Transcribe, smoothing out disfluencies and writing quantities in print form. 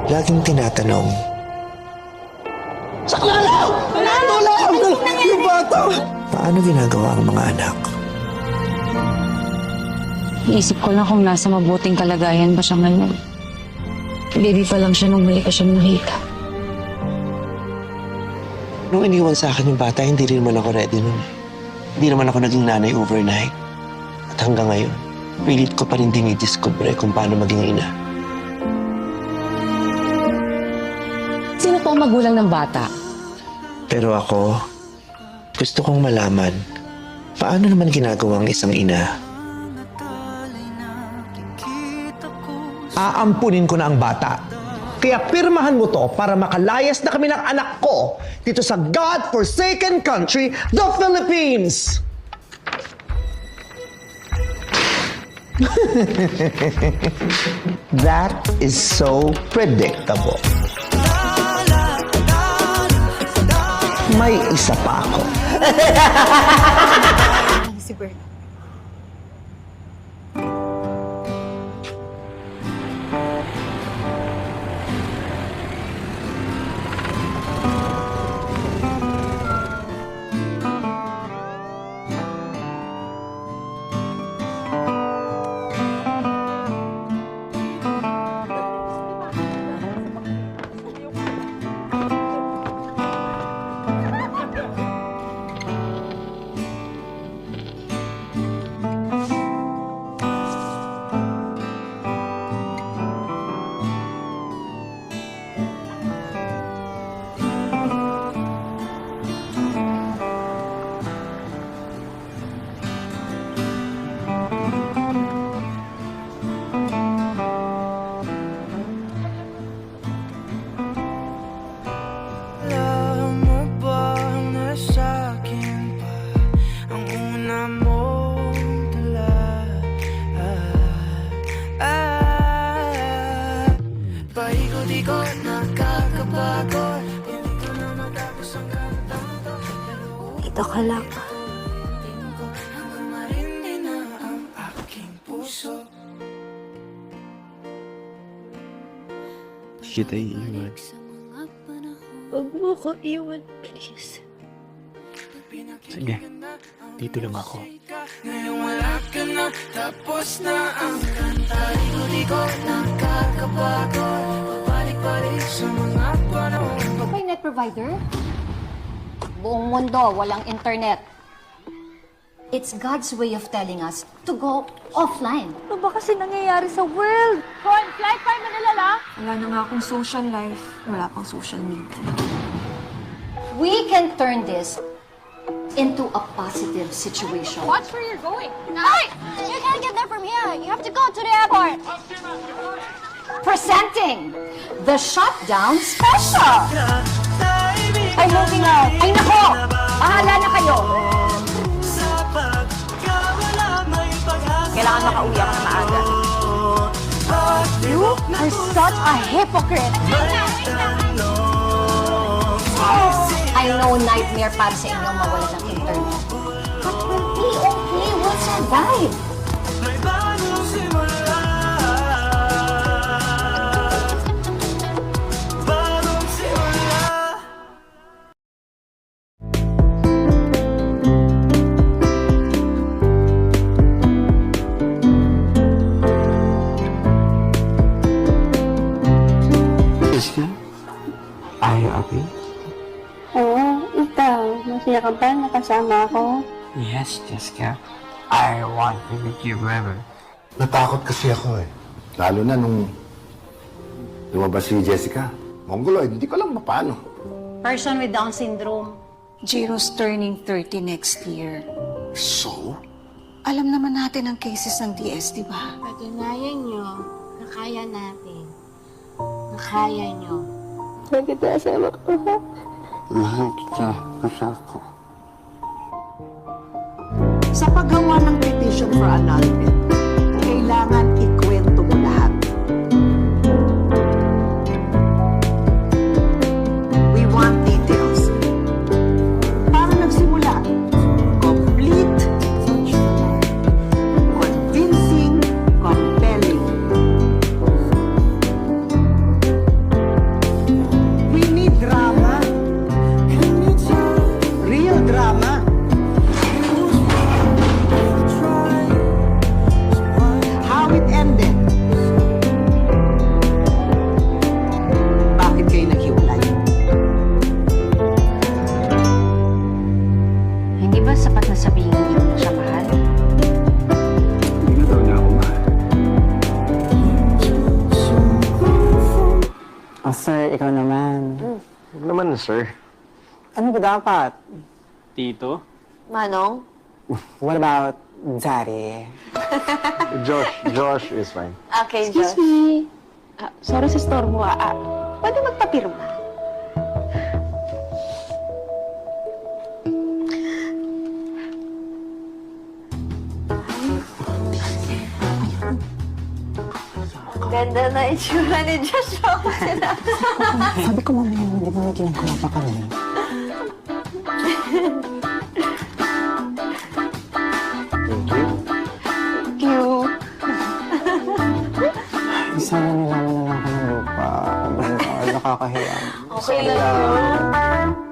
laging tinatanong, Saklalaw! Saklalaw! Yung bata! paano ginagawa ang mga anak? Iisip ko lang kung nasa mabuting kalagayan ba siya ngayon. Baby pa lang siya nung muli ko siya nakita. Nung iniwan sa akin yung bata, hindi rin naman ako ready nun. Hindi naman ako naging nanay overnight. At hanggang ngayon, pilit ko pa rin dinidiscover kung paano maging ina. Sino po ang magulang ng bata? Pero ako, gusto kong malaman, paano naman ginagawa ang isang ina? Aampunin ko na ang bata. Kaya pirmahan mo to para makalayas na kami ng anak ko dito sa God-forsaken country, the Philippines! That is so predictable. May isa pa ako. Si Bert. Dito ka lang. Kita iiwan. Huwag mo ko iwan, please. Sige, dito lang ako. Ngayon wala ka na, tapos na ang kanta. Ligo-ligo, nakakabago. Pabalik-balik sa mga panahon. May net provider? Buong mundo, walang internet. It's God's way of telling us to go offline. Ano ba kasi nangyayari sa world? Con, flight 5 Manila lang. Wala na nga akong social life. Wala pang social media. We can turn this into a positive situation. Watch where you're going. Hey! You can't get there from here. You have to go to the airport. Presenting the shutdown special. I'm moving out. Ay nako! Bahala na kayo. Kailangan makauwi ako na maaga. You are such a hypocrite. I know nightmare para sa inyo mawala ng internet. But we'll be okay. We'll survive. Jessica, are you happy? Oo, ikaw. Masaya ka ba nakasama ako? Yes, Jessica. I want to meet you forever. Natakot kasi ako eh. Lalo na nung lumabas si Jessica. Mongoloid, hindi ko alam paano. Person with Down syndrome. Jiro's turning 30 next year. So? Alam naman natin ang cases ng DS, di ba? Patunayan nyo na kaya natin. Na kaya nyo. Bakit asama ko ha? Mahal kita, kasako. Sa paggawa ng petition for annulment, kailangan ikwento mo lahat. We want details. Para nagsimula, complete, convincing, compelling. sir. Ano ba dapat? Tito? Manong? What about Daddy? Josh is fine. Okay, Josh. me. Sorry sa store mo, pwede magpapirma? Ganda na itsura ni Josh. Sabi ko mamaya, hindi ba kinukuha pa kami? Thank you. Isa na nilaman na lang ako ng lupa. Nakakahiya. Okay lang yun.